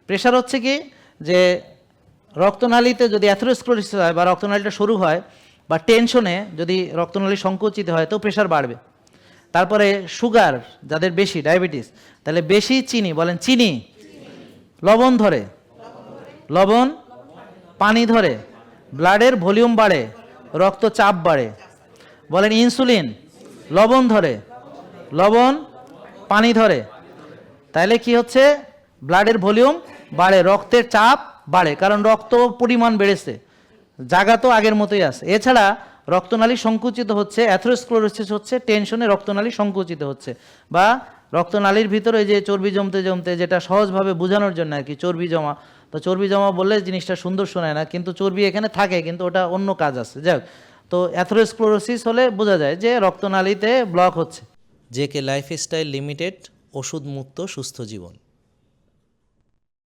Pressure হচ্ছে কি যে রক্তনালীতে যদি অ্যাথেরোস্ক্লেরোসিস হয় বা রক্তনালীটা সরু হয় বা টেনশনে যদি রক্তনালী সংকুচিত হয় তো প্রেশার বাড়বে। তারপরে সুগার যাদের বেশি, ডায়াবেটিস, তাহলে বেশি চিনি, বলেন চিনি, লবণ ধরে, লবণ পানি ধরে, ব্লাডের ভলিউম বাড়ে, রক্তচাপ বাড়ে। বলেন ইনসুলিন লবণ ধরে, লবণ পানি ধরে, তাহলে কি হচ্ছে, ব্লাডের ভলিউম বাড়ে, রক্তের চাপ বাড়ে, কারণ রক্ত পরিমাণ বেড়েছে, জায়গা তো আগের মতোই আছে। এছাড়া রক্তনালী সংকুচিত হচ্ছে, অ্যাথেরোস্ক্লেরোসিস হচ্ছে, টেনশনে রক্তনালী সংকুচিত হচ্ছে, বা রক্তনালীর ভিতরে যে চর্বি জমতে জমতে, যেটা সহজভাবে বোঝানোর জন্য আর কি, চর্বি জমা, তো চর্বি জমা বললে জিনিসটা সুন্দর শোনায় না, কিন্তু চর্বি এখানে থাকে, কিন্তু ওটা অন্য কাজ আছে। যাক, তো অ্যাথেরোস্ক্লেরোসিস হলে বোঝা যায় যে রক্তনালীতে ব্লক হচ্ছে। জেকে লাইফস্টাইল লিমিটেড, ওষুধ মুক্ত সুস্থ জীবন।